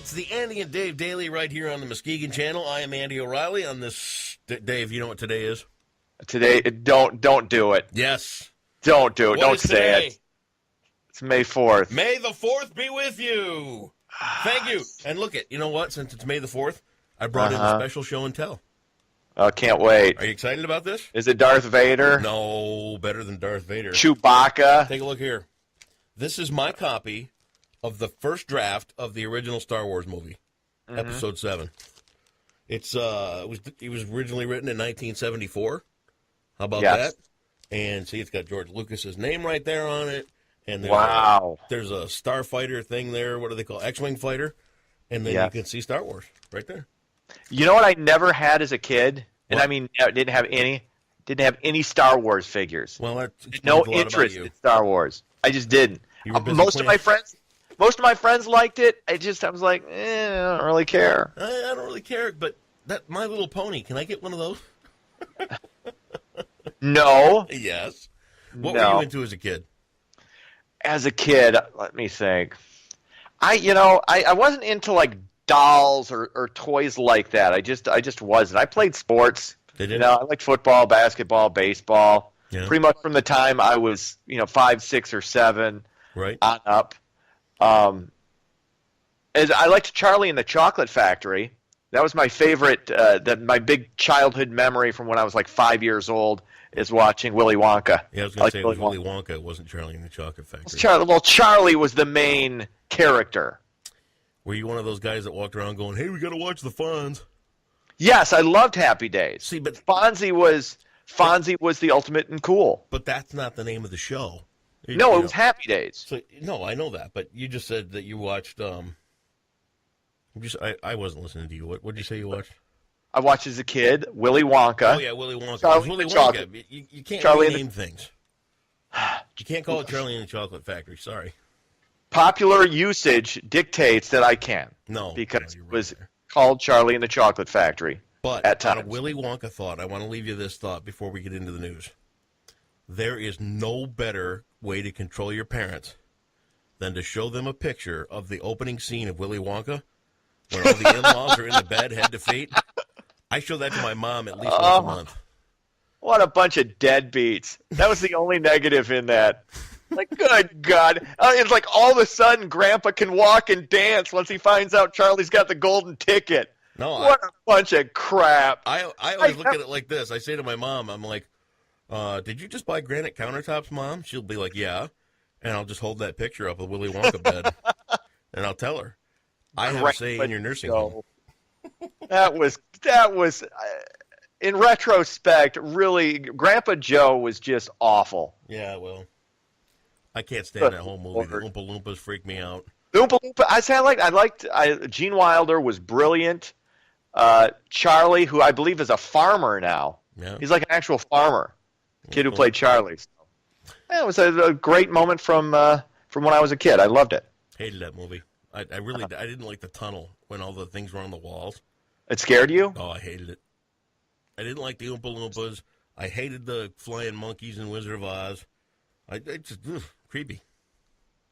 It's the Andy and Dave Daily right here on the Muskegon Channel. I am Andy O'Reilly on this. Dave, you know what today is? Today, don't do it. Yes. Don't do it. What Don't is say today? it. It's May 4th. May the 4th be with you. Thank you. And look you know what? Since it's May the 4th, I brought in a special show and tell. Oh, can't wait. Are you excited about this? Is it Darth Vader? No, better than Darth Vader. Chewbacca? Take a look here. This is my copy of the first draft of the original Star Wars movie, Episode 7. It was originally written in 1974. How about that? And see, it's got George Lucas's name right there on it. And there's a starfighter thing there. What do they call X-wing fighter? And then you can see Star Wars right there. You know what I never had as a kid? What? And I mean, I didn't have any Star Wars figures. Well, no interest in Star Wars. I just didn't. Most of my friends liked it. I was like, I don't really care. I don't really care, but that My Little Pony, can I get one of those? No. Yes. What were you into as a kid? As a kid, let me think. I wasn't into like dolls or toys like that. I just wasn't. I played sports. I liked football, basketball, baseball. Yeah. Pretty much from the time I was 5, 6, or 7 on up. As I liked Charlie and the Chocolate Factory. That was my favorite. My big childhood memory from when I was like 5 years old is watching Willy Wonka. Yeah, I was going to say it was Willy Wonka. It wasn't Charlie and the Chocolate Factory. Charlie was the main character. Were you one of those guys that walked around going, "Hey, we got to watch the Fonz"? Yes, I loved Happy Days. See, but Fonzie was the ultimate and cool. But that's not the name of the show. It was Happy Days. So no, I know that, but you just said that you watched. I wasn't listening to you. What did you say you watched? I watched as a kid Willy Wonka. Oh yeah, Willy Wonka. Willy Wonka. You can't name things. You can't call it Charlie and the Chocolate Factory. Sorry. Popular usage dictates that I can. No, because it was called Charlie and the Chocolate Factory. But at times. On a Willy Wonka thought, I want to leave you this thought before we get into the news. There is no better way to control your parents than to show them a picture of the opening scene of Willy Wonka when all the in-laws are in the bed, head to feet. I show that to my mom at least once a month. What a bunch of deadbeats. That was the only negative in that. Like, good God. It's like all of a sudden Grandpa can walk and dance once he finds out Charlie's got the golden ticket. No, what a bunch of crap. I always look at it like this. I say to my mom, I'm like, did you just buy granite countertops, Mom? She'll be like, yeah. And I'll just hold that picture up of Willy Wonka bed. And I'll tell her, I have a say in your nursing home. That was in retrospect, really, Granpa Joe was just awful. Yeah, well, I can't stand that whole movie. The Oompa Loompas freak me out. The Oompa Loompa, I liked Gene Wilder was brilliant. Charlie, who I believe is a farmer now. Yeah. He's like an actual farmer. Kid who played Charlie. So, yeah, it was a great moment from when I was a kid. I loved it. Hated that movie. I didn't like the tunnel when all the things were on the walls. It scared you? Oh, I hated it. I didn't like the Oompa Loompas. I hated the flying monkeys in Wizard of Oz. Creepy.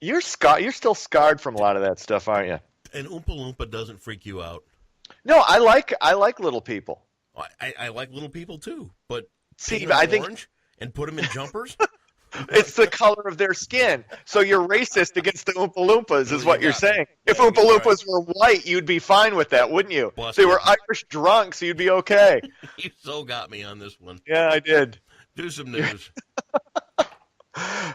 You're still scarred from a lot of that stuff, aren't you? And Oompa Loompa doesn't freak you out. No, I like little people. I like little people too, but see, I think orange and put them in jumpers. It's the color of their skin. So you're racist against the Oompa Loompas, is what you're saying. If Oompa Loompas were white, you'd be fine with that, wouldn't you? They were Irish drunks, so you'd be okay. You so got me on this one. Yeah, I did. Do some news.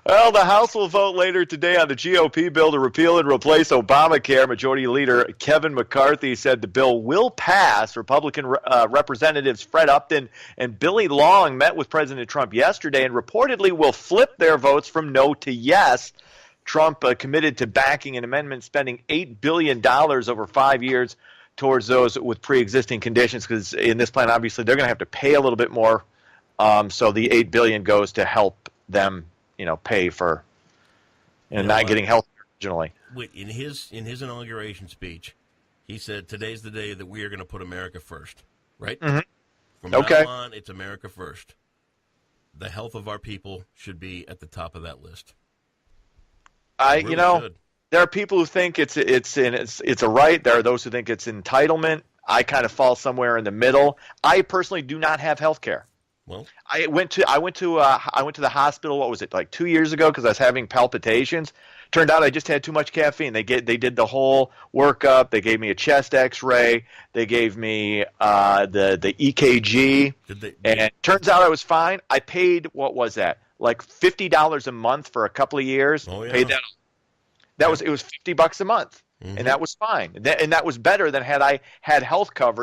Well, the House will vote later today on the GOP bill to repeal and replace Obamacare. Majority Leader Kevin McCarthy said the bill will pass. Republican Representatives Fred Upton and Billy Long met with President Trump yesterday and reportedly will flip their votes from no to yes. Trump committed to backing an amendment spending $8 billion over 5 years towards those with pre-existing conditions, because in this plan, obviously, they're going to have to pay a little bit more. So the $8 billion goes to help them pay for not getting health originally. In his inauguration speech, he said, "Today's the day that we are going to put America first." Right? Mm-hmm. From now on, it's America first. The health of our people should be at the top of that list. Really should. there are people who think it's a right. There are those who think it's entitlement. I kind of fall somewhere in the middle. I personally do not have health care. Well, I went to the hospital. What was it, like 2 years ago? Because I was having palpitations. Turned out I just had too much caffeine. They did the whole workup. They gave me a chest X-ray. They gave me the EKG. And turns out I was fine. I paid, what was that? Like $50 a month for a couple of years. Oh, yeah. Paid that. It was $50 a month, and that was fine. And that was better than had I had healthcare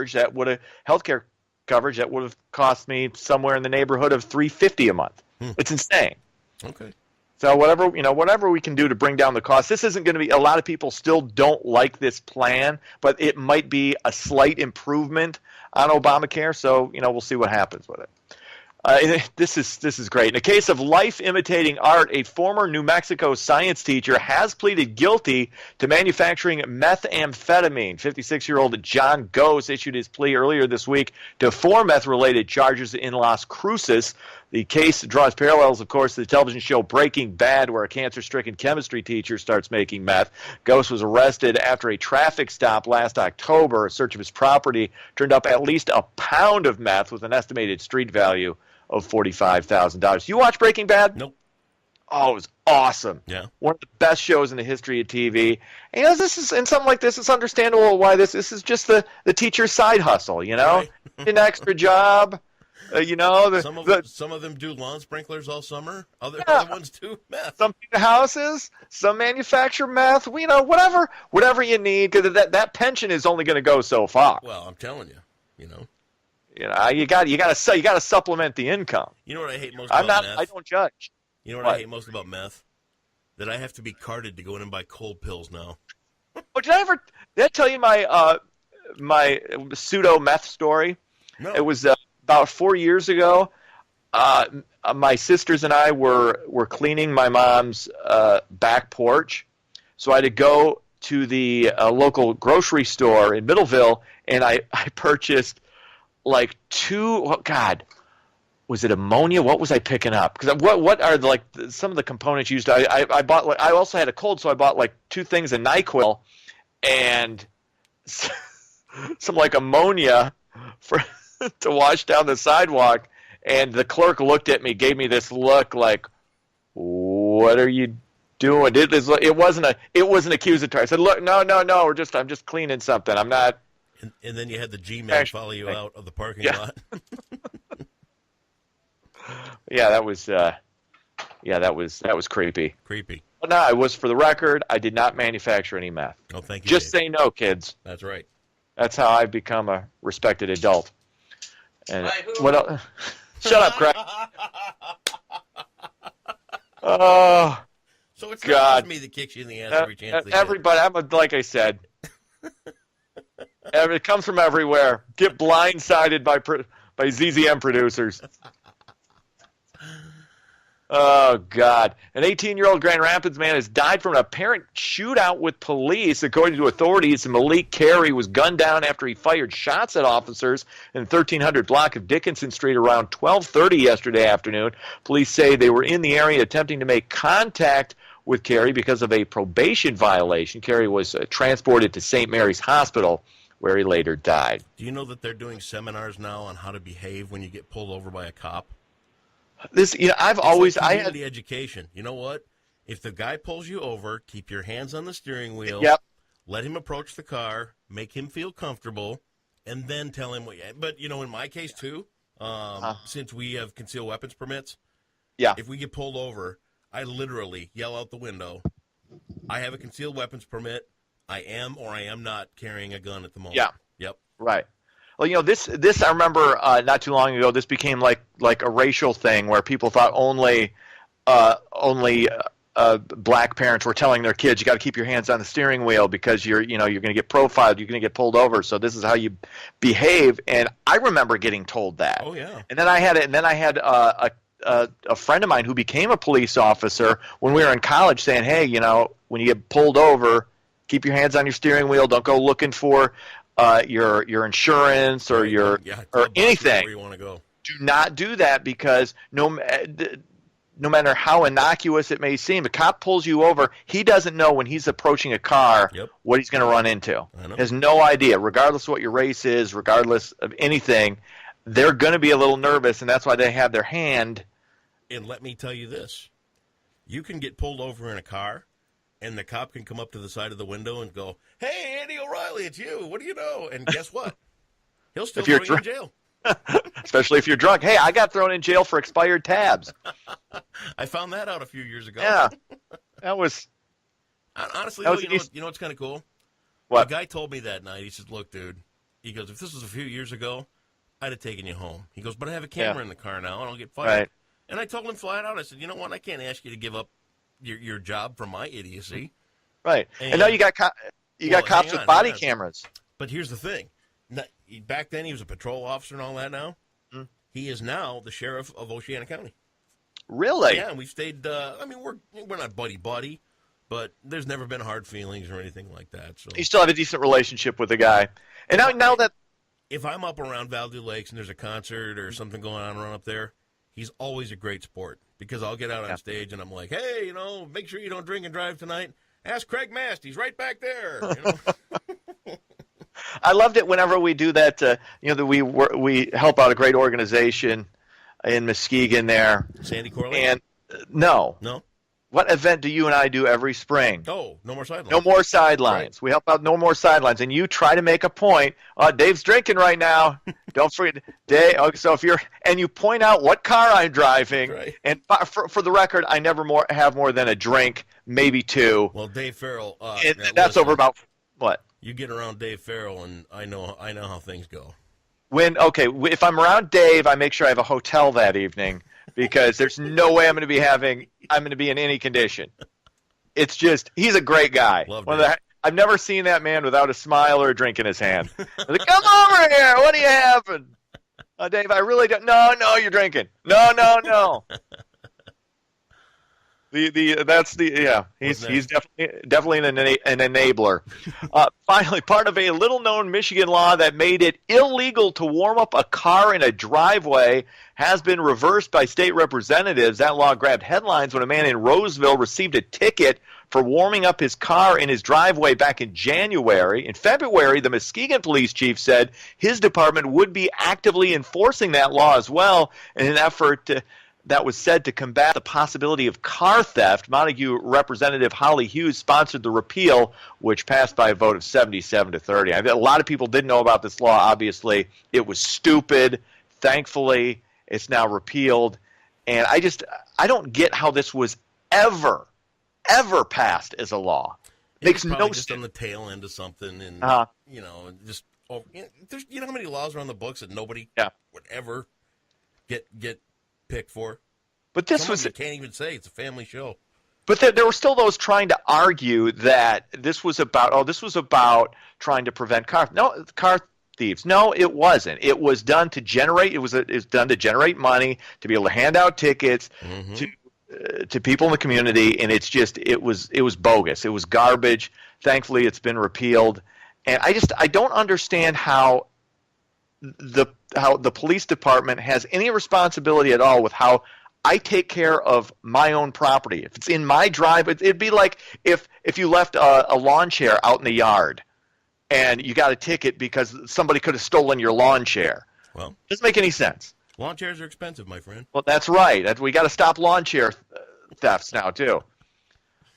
coverage that would have cost me somewhere in the neighborhood of $350 a month. It's insane. Okay. So whatever we can do to bring down the cost. This isn't going to be. A lot of people still don't like this plan, but it might be a slight improvement on Obamacare. So we'll see what happens with it. This is great. In a case of life imitating art, a former New Mexico science teacher has pleaded guilty to manufacturing methamphetamine. 56-year-old John Gose issued his plea earlier this week to 4 meth-related charges in Las Cruces. The case draws parallels, of course, to the television show Breaking Bad, where a cancer-stricken chemistry teacher starts making meth. Gose was arrested after a traffic stop last October. A search of his property turned up at least a pound of meth with an estimated street value of $45,000. You watch Breaking Bad? Nope. Oh, it was awesome. Yeah. One of the best shows in the history of TV. And this is, and something like this, it's understandable why this is just the teacher's side hustle, Right. An extra job. Some of them do lawn sprinklers all summer. Other ones do meth. Some houses, some manufacture meth. Whatever you need, because that pension is only going to go so far. Well, I'm telling you, you got to supplement the income. You know what I hate most about meth? I don't judge. You know what I hate most about meth? That I have to be carded to go in and buy cold pills now. Oh, did I tell you my my pseudo meth story? No. It was about 4 years ago. My sisters and I were cleaning my mom's back porch, so I had to go to the local grocery store in Middleville, and I purchased like 2. Oh God, was it ammonia? What was I picking up? Because what are some of the components used? I bought. I also had a cold, so I bought like 2 things of NyQuil and some like ammonia for to wash down the sidewalk. And the clerk looked at me, gave me this look like, "What are you doing?" It wasn't accusatory. I said, "Look, no, I'm just cleaning something. I'm not." And then you had the G-man follow you out of the parking lot. Yeah, that was creepy. Creepy. But no, it was, for the record, I did not manufacture any meth. Oh, thank you. Just Dave. say no, kids. That's right. That's how I've become a respected adult. And what else? Shut up, Craig. Oh, so it's God. not just me that kicks you in the ass every chance they Everybody, like I said, it comes from everywhere. Get blindsided by ZZM producers. Oh, God. An 18-year-old Grand Rapids man has died from an apparent shootout with police. According to authorities, Malik Carey was gunned down after he fired shots at officers in the 1300 block of Dickinson Street around 12:30 yesterday afternoon. Police say they were in the area attempting to make contact with Carey because of a probation violation. Carey was transported to St. Mary's Hospital, where he later died. Do you know that they're doing seminars now on how to behave when you get pulled over by a cop? I had education. You know what? If the guy pulls you over, keep your hands on the steering wheel. Yep. Let him approach the car, make him feel comfortable, and then tell him what. But in my case too, since we have concealed weapons permits, if we get pulled over, I literally yell out the window, "I have a concealed weapons permit. I am or I am not carrying a gun at the moment." Yeah. Yep. Right. Well, this I remember not too long ago. This became like a racial thing where people thought only black parents were telling their kids, "You got to keep your hands on the steering wheel because you're going to get profiled, you're going to get pulled over. So this is how you behave." And I remember getting told that. Oh yeah. And then I had a friend of mine who became a police officer when we were in college saying, "Hey, when you get pulled over, keep your hands on your steering wheel. Don't go looking for your insurance or or anything. Where you want to go. Do not do that because no matter how innocuous it may seem, a cop pulls you over, he doesn't know when he's approaching a car what he's going to run into. He has no idea, regardless of what your race is, regardless of anything. They're going to be a little nervous, and that's why they have their hand. And let me tell you this. You can get pulled over in a car, and the cop can come up to the side of the window and go, "Hey, Andy O'Reilly, it's you. What do you know?" And guess what? He'll still throw you in jail. Especially if you're drunk. Hey, I got thrown in jail for expired tabs. I found that out a few years ago. Yeah. That was... Honestly, you know what's kind of cool? What? The guy told me that night, he said, "Look, dude," he goes, "if this was a few years ago, I'd have taken you home." He goes, "But I have a camera in the car now, and I'll get fired." Right. And I told him flat out, I said, "You know what? I can't ask you to give up your job for my idiocy." Right. And now you got cops with body cameras. But here's the thing. Back then, he was a patrol officer and all that now. He is now the sheriff of Oceana County. Really? Yeah, and we've stayed, we're not buddy-buddy, but there's never been hard feelings or anything like that. So you still have a decent relationship with the guy. And now that... If I'm up around Valdez Lakes and there's a concert or something going on around up there, he's always a great sport because I'll get out on stage and I'm like, "Hey, make sure you don't drink and drive tonight. Ask Craig Mast. He's right back there." I loved it whenever we do that. That we help out a great organization in Muskegon there. Sandy Corley? And no. What event do you and I do every spring? Oh, No More Sidelines. No More Sidelines. Right. We help out No More Sidelines, and you try to make a point. Dave's drinking right now. Don't forget, Dave. Okay, so and you point out what car I'm driving, right. And for the record, I never have more than a drink, maybe two. Well, Dave Farrell. That's over about what? You get around Dave Farrell, and I know how things go. If I'm around Dave, I make sure I have a hotel that evening because there's no way I'm going to be in any condition. It's just he's a great guy. I've never seen that man without a smile or a drink in his hand. I'm like, "Come over here. What do you have?" Dave, I really don't. No, you're drinking. No. He's definitely an enabler. Finally, part of a little-known Michigan law that made it illegal to warm up a car in a driveway has been reversed by state representatives. That law grabbed headlines when a man in Roseville received a ticket for warming up his car in his driveway back in January. In February, the Muskegon police chief said his department would be actively enforcing that law as well in an effort that was said to combat the possibility of car theft. Montague Representative Holly Hughes sponsored the repeal, which passed by a vote of 77-30. A lot of people didn't know about this law, obviously. It was stupid. Thankfully, it's now repealed. And I don't get how this was ever passed as a law. Makes no sense. Just on the tail end of something, and there's how many laws are on the books that nobody would ever get picked for. But this was... You can't even say it's a family show. But there were still those trying to argue that this was about trying to prevent car thieves. No, it wasn't. It was done to generate. It was done to generate money, to be able to hand out tickets to people in the community, and it was bogus. It was garbage. Thankfully, it's been repealed, and I don't understand how the police department has any responsibility at all with how I take care of my own property. If it's in my drive, it'd be like if you left a lawn chair out in the yard and you got a ticket because somebody could have stolen your lawn chair. Well, doesn't make any sense. Lawn chairs are expensive, my friend. Well, that's right. We got to stop lawn chair thefts now too.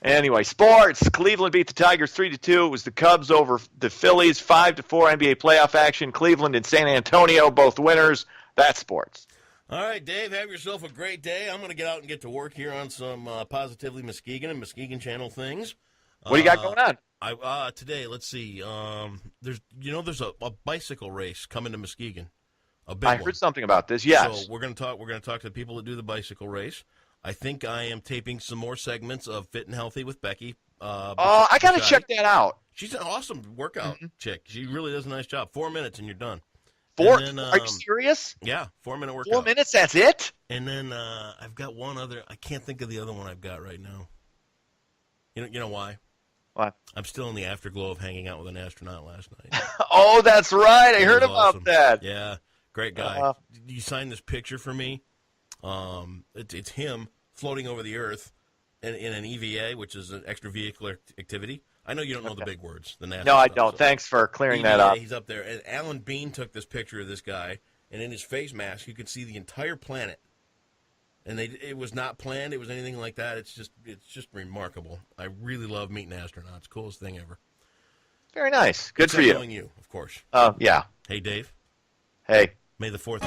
Anyway, sports. Cleveland beat the Tigers 3-2. It was the Cubs over the Phillies, 5-4 NBA playoff action. Cleveland and San Antonio, both winners. That's sports. All right, Dave, have yourself a great day. I'm going to get out and get to work here on some Positively Muskegon and Muskegon Channel things. What do you got going on? Today, let's see. There's a bicycle race coming to Muskegon. A big one. I heard something about this. Yes. So we're going to talk to the people that do the bicycle race. I think I am taping some more segments of Fit and Healthy with Becky. I got to check that out. She's an awesome workout chick. She really does a nice job. 4 minutes and you're done. Are you serious? Yeah, 4-minute workout. 4 minutes, that's it? And then I've got one other. I can't think of the other one I've got right now. You know why? What? I'm still in the afterglow of hanging out with an astronaut last night. Oh, that's right. I heard about that. Yeah, great guy. You signed this picture for me. It's him floating over the Earth in an EVA, which is an extravehicular activity. I know you don't know the big words. The NASA No, I stuff, don't. so. Thanks for clearing EVA, that up. He's up there. And Alan Bean took this picture of this guy, and in his face mask, you could see the entire planet. And it was not planned. It was anything like that. It's just remarkable. I really love meeting astronauts. Coolest thing ever. Very nice. Good for you. Knowing you, of course. Yeah. Hey, Dave. Hey. May the 4th.